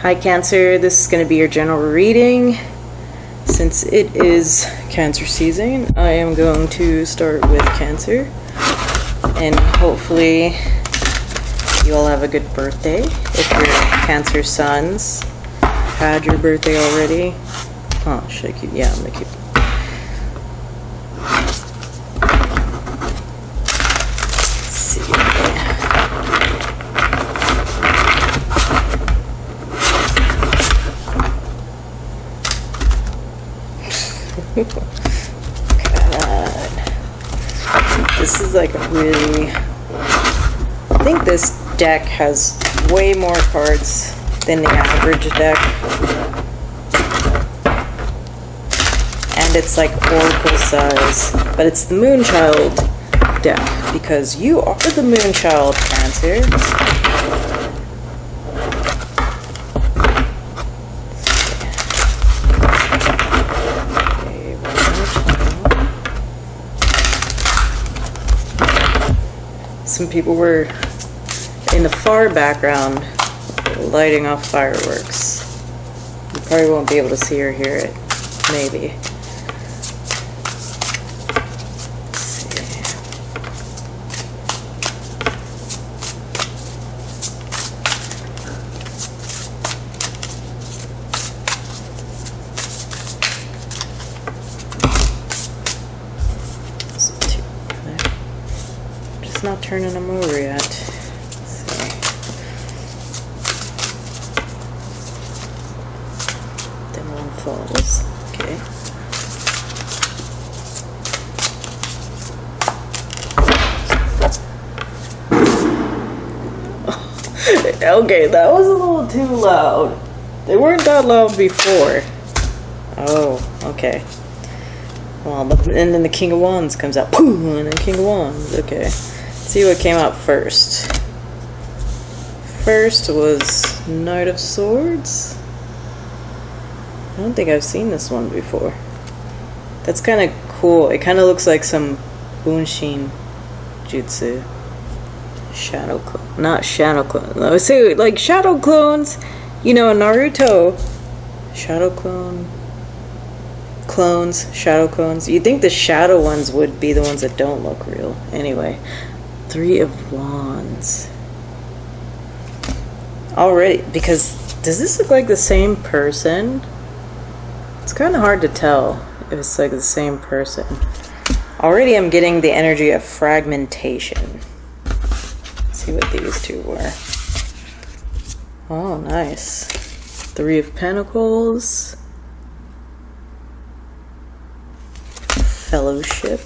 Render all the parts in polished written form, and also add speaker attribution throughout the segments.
Speaker 1: Hi Cancer, this is going to be your general reading. Since it is Cancer season, I am going to start with Cancer. And hopefully you all have a good birthday. If you're Cancer sons, had your birthday already. Oh, should I keep? Yeah, I'm going to keep. God. This is like a really... I think this deck has way more cards than the average deck. And it's like oracle size. But it's the Moonchild deck. Because you are the Moonchild, Cancer. Some people were in the far background lighting off fireworks. You probably won't be able to see or hear it. Maybe. Let's see. Not turning them over yet. Let's see. Then one falls. Okay. Okay, that was a little too loud. They weren't that loud before. Oh, okay. Well, and then the King of Wands comes out. Boom, and then King of Wands. Okay. See what came out first. First was Knight of Swords. I don't think I've seen this one before. That's kind of cool. It kind of looks like some Bunshin Jutsu. Shadow clone. Not shadow clone. I would say like shadow clones. You know, in Naruto. Shadow clone. Clones. Shadow clones. You'd think the shadow ones would be the ones that don't look real. Anyway. Three of Wands. Already, because does this look like the same person? It's kind of hard to tell if it's like the same person. Already I'm getting the energy of fragmentation. Let's see what these two were. Oh, nice. Three of Pentacles. Fellowship.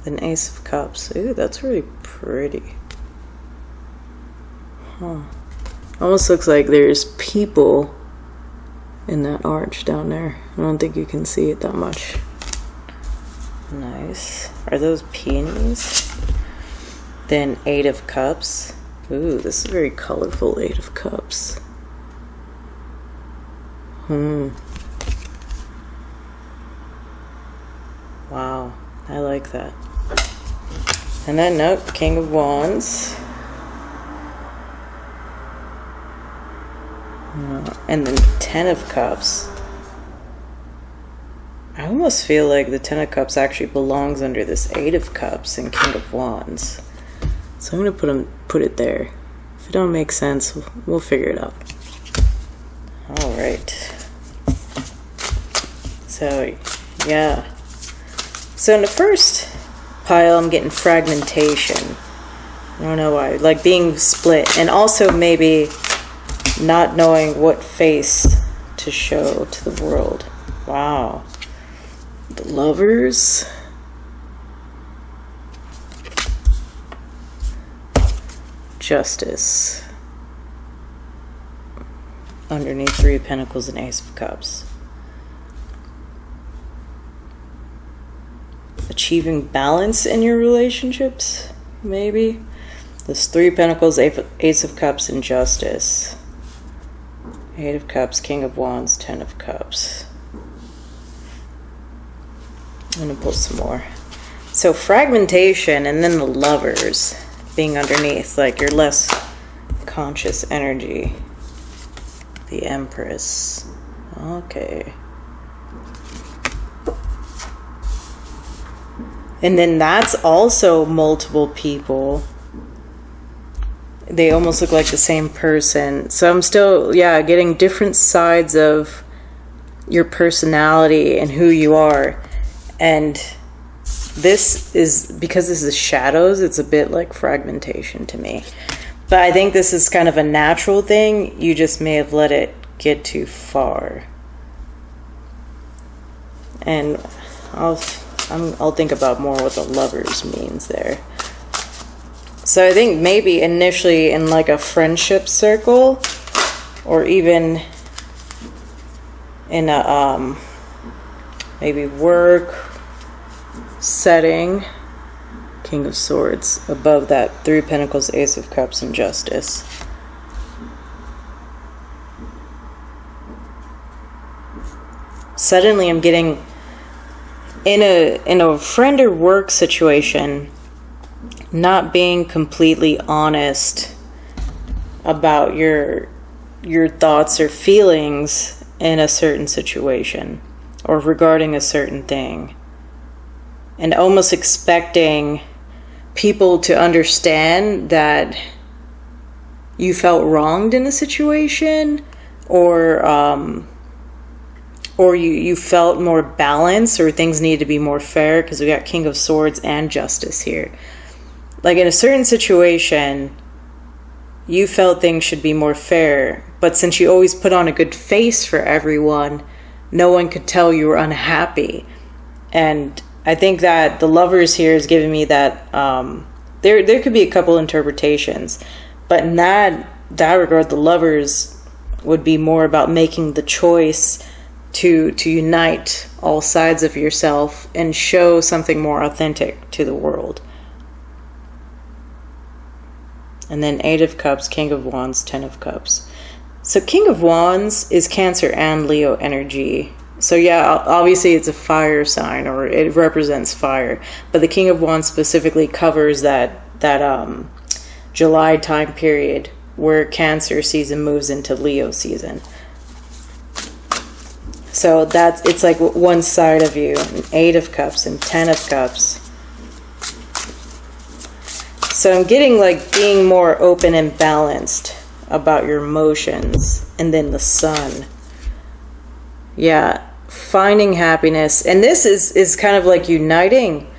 Speaker 1: An Ace of Cups. Ooh, that's really pretty. Huh. Almost looks like there's people in that arch down there. I don't think you can see it that much. Nice. Are those peonies? Then Eight of Cups. Ooh, this is very colorful Eight of Cups. Wow, I like that. And then, nope, King of Wands. And then Ten of Cups. I almost feel like the Ten of Cups actually belongs under this Eight of Cups and King of Wands. So I'm going to put it there. If it don't make sense, we'll figure it out. Alright. So, yeah. So in the first pile, I'm getting fragmentation. I don't know why. Like being split. And also maybe not knowing what face to show to the world. Wow. The Lovers. Justice. Underneath Three of Pentacles and Ace of Cups. Achieving balance in your relationships, maybe. There's Three of Pentacles, Ace of Cups, and Justice. Eight of Cups, King of Wands, Ten of Cups. I'm going to pull some more. So fragmentation and then the Lovers being underneath, like your less conscious energy. The Empress. Okay. And then that's also multiple people. They almost look like the same person. So I'm still, getting different sides of your personality and who you are. And this is, because this is shadows, it's a bit like fragmentation to me. But I think this is kind of a natural thing. You just may have let it get too far. And I'll think about more what the Lovers means there. So I think maybe initially in like a friendship circle, or even in a maybe work setting. King of Swords. Above that, Three of Pentacles, Ace of Cups, and Justice. Suddenly I'm getting in a friend or work situation, not being completely honest about your thoughts or feelings in a certain situation or regarding a certain thing, and almost expecting people to understand that you felt wronged in a situation, or you felt more balanced, or things needed to be more fair, because we got King of Swords and Justice here. Like in a certain situation, you felt things should be more fair, but since you always put on a good face for everyone, no one could tell you were unhappy. And I think that the Lovers here is giving me that there could be a couple interpretations, but in that regard, the Lovers would be more about making the choice to unite all sides of yourself and show something more authentic to the world. And then Eight of Cups, King of Wands, Ten of Cups. So King of Wands is Cancer and Leo energy. So yeah, obviously it's a fire sign, or it represents fire. But the King of Wands specifically covers that July time period where Cancer season moves into Leo season. So it's like one side of you, an Eight of Cups and Ten of Cups. So I'm getting like being more open and balanced about your emotions. And then the Sun. Yeah, finding happiness. And this is kind of like uniting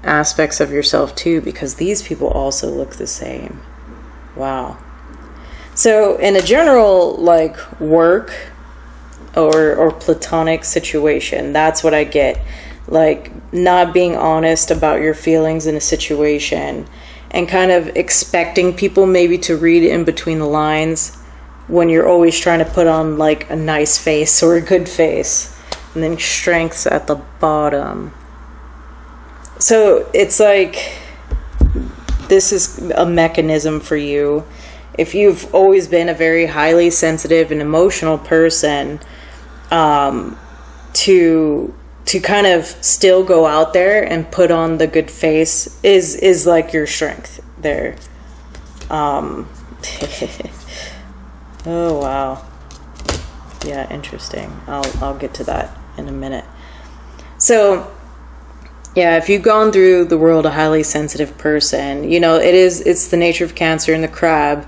Speaker 1: aspects of yourself too, because these people also look the same. Wow. So in a general like work or platonic situation, that's what I get. Like not being honest about your feelings in a situation, and kind of expecting people maybe to read in between the lines when you're always trying to put on like a nice face or a good face. And then Strengths at the bottom. So it's like this is a mechanism for you. If you've always been a very highly sensitive and emotional person, to kind of still go out there and put on the good face is like your strength there. Oh wow. Yeah, interesting. I'll get to that in a minute. So yeah, if you've gone through the world a highly sensitive person, it's the nature of Cancer and the crab.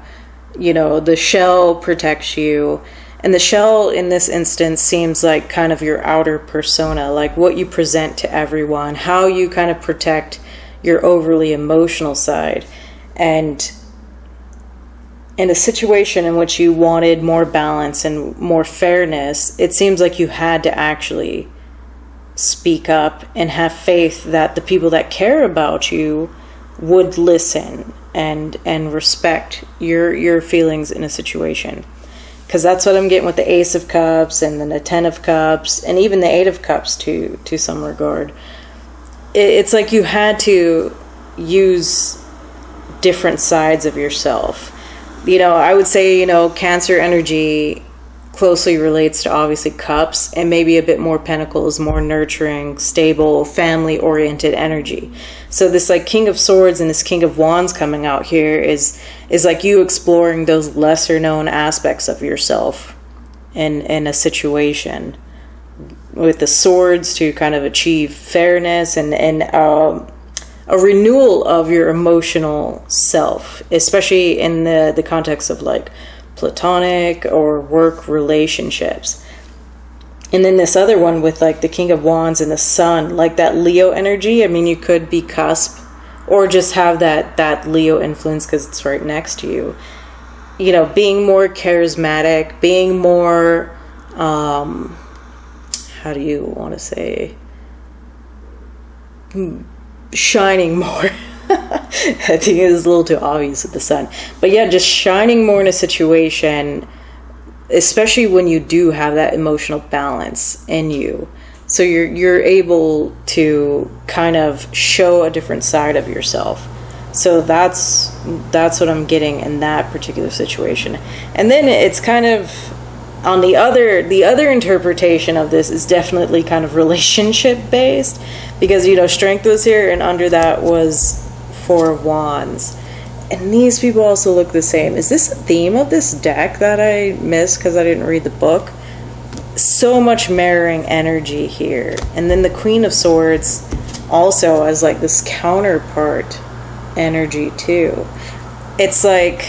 Speaker 1: The shell protects you. And the shell in this instance seems like kind of your outer persona, like what you present to everyone, how you kind of protect your overly emotional side. And in a situation in which you wanted more balance and more fairness, it seems like you had to actually speak up and have faith that the people that care about you would listen and respect your feelings in a situation. Because that's what I'm getting with the Ace of Cups and then the Ten of Cups and even the Eight of Cups to some regard. It's like you had to use different sides of yourself. I would say, Cancer energy closely relates to obviously cups, and maybe a bit more pentacles, more nurturing, stable, family oriented energy. So this like King of Swords and this King of Wands coming out here is like you exploring those lesser known aspects of yourself in a situation, with the swords to kind of achieve fairness and a renewal of your emotional self, especially in the context of like platonic or work relationships. And then this other one with like the King of Wands and the Sun, like that Leo energy. I mean, you could be cusp or just have that Leo influence because it's right next to you. You know, being more charismatic, being more, how do you want to say, shining more. I think it is a little too obvious with the Sun. But yeah, just shining more in a situation, especially when you do have that emotional balance in you. So you're able to kind of show a different side of yourself. So that's what I'm getting in that particular situation. And then it's kind of on the other interpretation of this is definitely kind of relationship based, because you know Strength was here and under that was Four of Wands. And these people also look the same. Is this a theme of this deck that I missed because I didn't read the book? So much mirroring energy here. And then the Queen of Swords also as like this counterpart energy too. It's like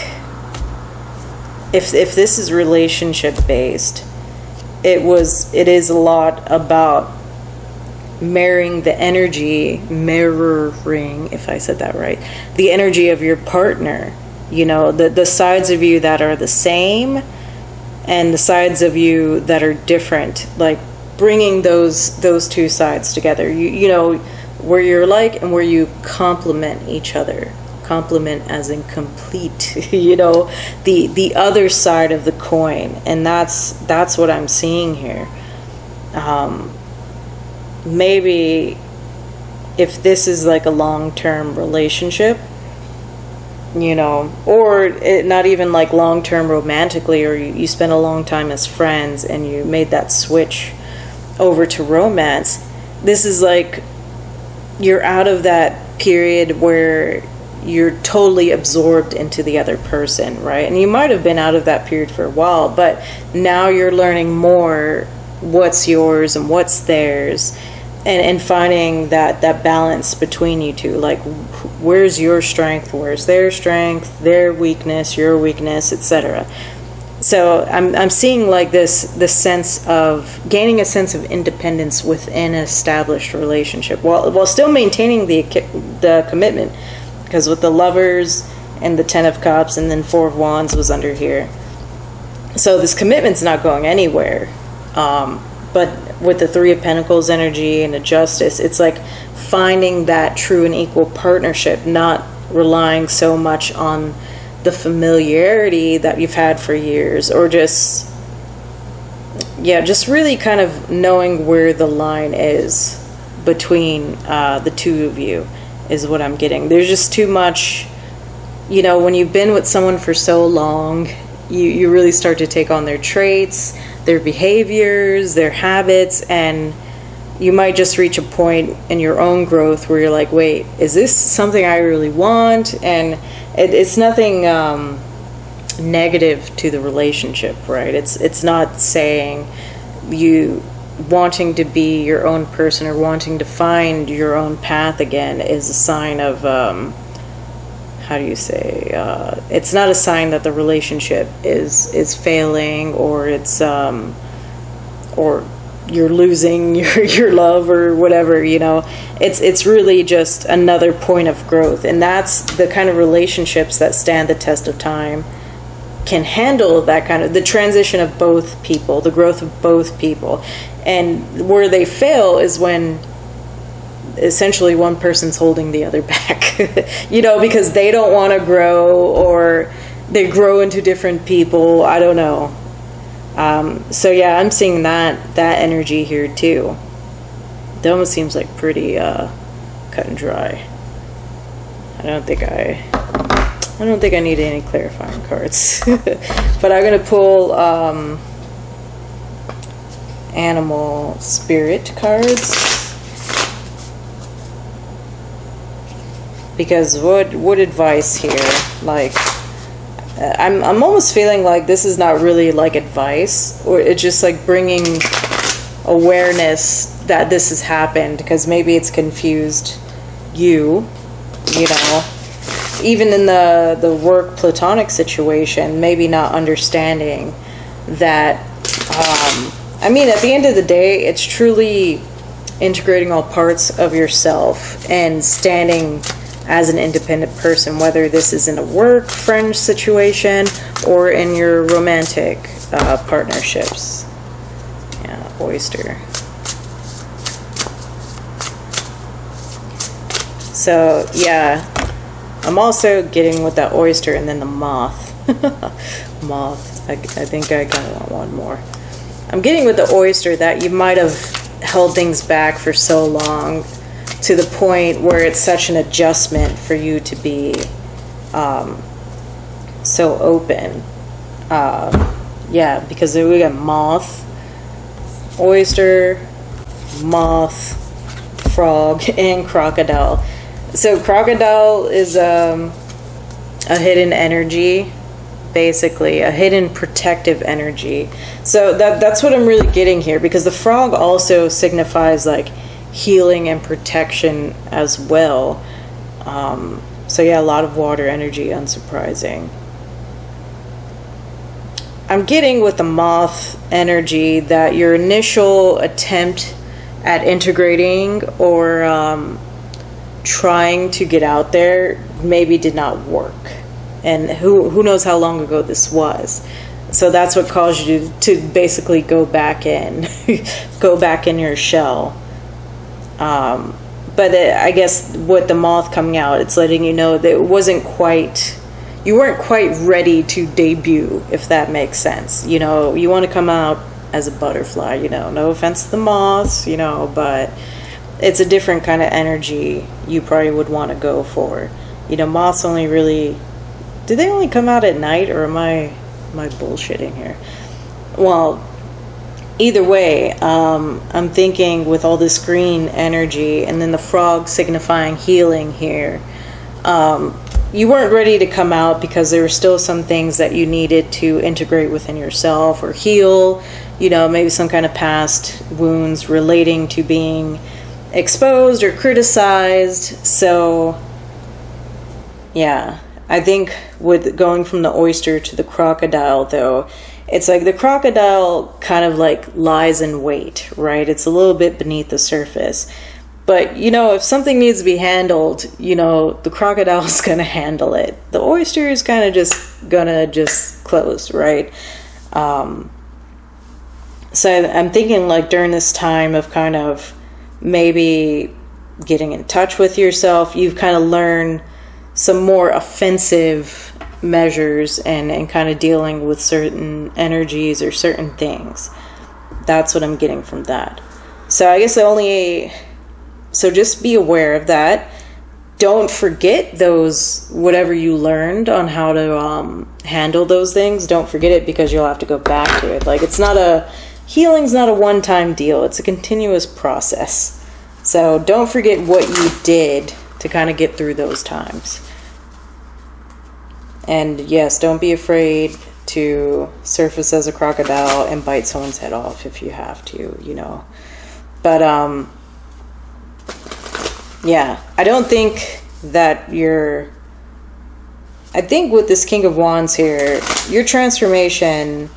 Speaker 1: if this is relationship based, it is a lot about mirroring, if I said that right, the energy of your partner. You know, the sides of you that are the same and the sides of you that are different, like bringing those two sides together. You know, where you're like and where you complement each other. Complement as in complete, you know, the other side of the coin. And that's what I'm seeing here. Maybe if this is like a long-term relationship, you know, or not even like long-term romantically, or you spend a long time as friends and you made that switch over to romance, this is like you're out of that period where you're totally absorbed into the other person, right? And you might have been out of that period for a while, but now you're learning more what's yours and what's theirs, and finding that balance between you two. Like, where's your strength, where's their strength, their weakness, your weakness, etc. So I'm seeing like this sense of gaining a sense of independence within an established relationship, while still maintaining the commitment. Because with the Lovers and the Ten of Cups and then Four of Wands was under here, so this commitment's not going anywhere. But with the Three of Pentacles energy and the Justice, it's like finding that true and equal partnership, not relying so much on the familiarity that you've had for years, or just really kind of knowing where the line is between the two of you is what I'm getting. There's just too much, you know, when you've been with someone for so long, you really start to take on their traits, their behaviors, their habits, and you might just reach a point in your own growth where you're like, wait, is this something I really want? And it's nothing negative to the relationship, right? It's not saying you wanting to be your own person or wanting to find your own path again is a sign of how do you say, it's not a sign that the relationship is failing, or it's or you're losing your love or whatever, you know. It's really just another point of growth, and that's the kind of relationships that stand the test of time, can handle that kind of the transition of both people, the growth of both people. And where they fail is when essentially one person's holding the other back, you know, because they don't want to grow, or they grow into different people. I don't know. So yeah, I'm seeing that energy here too. That almost seems like pretty cut and dry. I don't think I need any clarifying cards. But I'm gonna pull animal spirit cards. Because what advice here? Like, I'm almost feeling like this is not really like advice, or it's just like bringing awareness that this has happened, because maybe it's confused you know, even in the work platonic situation, maybe not understanding that, I mean, at the end of the day, it's truly integrating all parts of yourself and standing as an independent person, whether this is in a work, friend situation, or in your romantic partnerships. Yeah, oyster. So, yeah, I'm also getting with that oyster and then the moth. Moth. I think I kind of want one more. I'm getting with the oyster that you might have held things back for so long, to the point where it's such an adjustment for you to be so open. Yeah, because we got moth, oyster, moth, frog, and crocodile. So crocodile is a hidden energy, basically a hidden protective energy. So that's what I'm really getting here, because the frog also signifies like healing and protection as well. So yeah, a lot of water energy, unsurprising. I'm getting with the moth energy that your initial attempt at integrating or trying to get out there maybe did not work, and who knows how long ago this was. So that's what caused you to basically go back in go back in your shell. But I guess with the moth coming out, it's letting you know that you weren't quite ready to debut, if that makes sense. You know, you want to come out as a butterfly, you know, no offense to the moths, you know, but it's a different kind of energy you probably would want to go for. You know, moths only really, do they only come out at night, or am I bullshitting here? Well, either way, I'm thinking with all this green energy and then the frog signifying healing here, you weren't ready to come out because there were still some things that you needed to integrate within yourself or heal, you know, maybe some kind of past wounds relating to being exposed or criticized. So yeah, I think with going from the oyster to the crocodile, though, it's like the crocodile kind of like lies in wait, right? It's a little bit beneath the surface. But, you know, if something needs to be handled, you know, the crocodile's going to handle it. The oyster is kind of just going to just close, right? So I'm thinking like during this time of kind of maybe getting in touch with yourself, you've kind of learned some more offensive measures and kind of dealing with certain energies or certain things. That's what I'm getting from that. So I guess so just be aware of that. Don't forget those, whatever you learned on how to handle those things. Don't forget it, because you'll have to go back to it. Like, healing's not a one-time deal. It's a continuous process. So don't forget what you did to kind of get through those times. And yes, don't be afraid to surface as a crocodile and bite someone's head off if you have to, you know. But, yeah, I don't think that I think with this King of Wands here, your transformation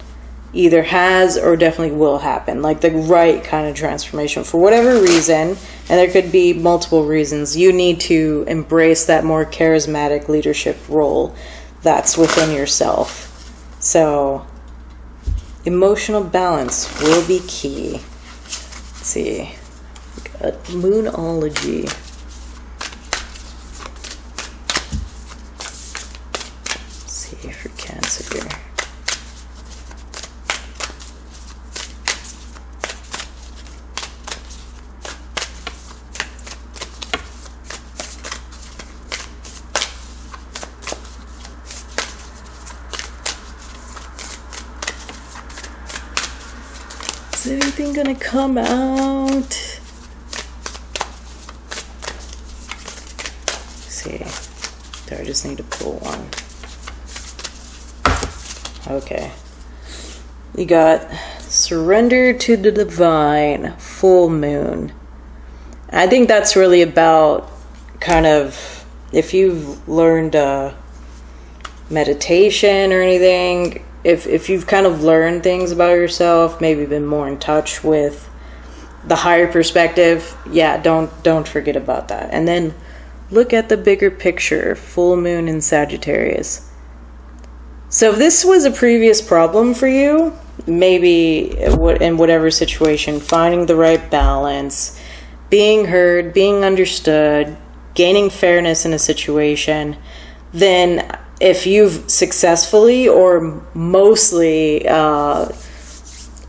Speaker 1: either has or definitely will happen, like the right kind of transformation for whatever reason, and there could be multiple reasons. You need to embrace that more charismatic leadership role that's within yourself. So emotional balance will be key. Let's see, we got Moonology. For Cancer here. Is anything gonna come out? Let's see. I just need to pull one. Okay. You got surrender to the divine, full moon. I think that's really about kind of, if you've learned meditation or anything, if you've kind of learned things about yourself, maybe been more in touch with the higher perspective, yeah, don't forget about that. And then look at the bigger picture, full moon in Sagittarius. So if this was a previous problem for you, maybe in whatever situation, finding the right balance, being heard, being understood, gaining fairness in a situation, then if you've successfully or mostly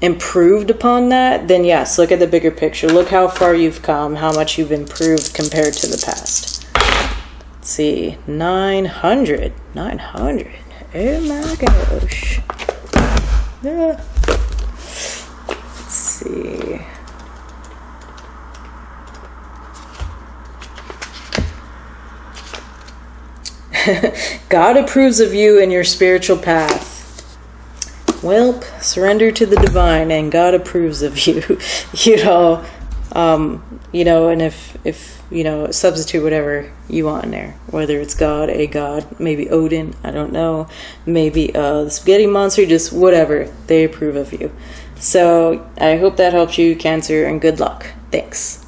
Speaker 1: improved upon that, then yes, look at the bigger picture. Look how far you've come, how much you've improved compared to the past. Let's see, 900. Oh my gosh. Yeah. Let's see. God approves of you and your spiritual path. Welp, surrender to the divine and God approves of you. And if substitute whatever you want in there, whether it's God, a god, maybe Odin, I don't know, maybe the spaghetti monster, just whatever, they approve of you. So I hope that helps you, Cancer, and good luck. Thanks.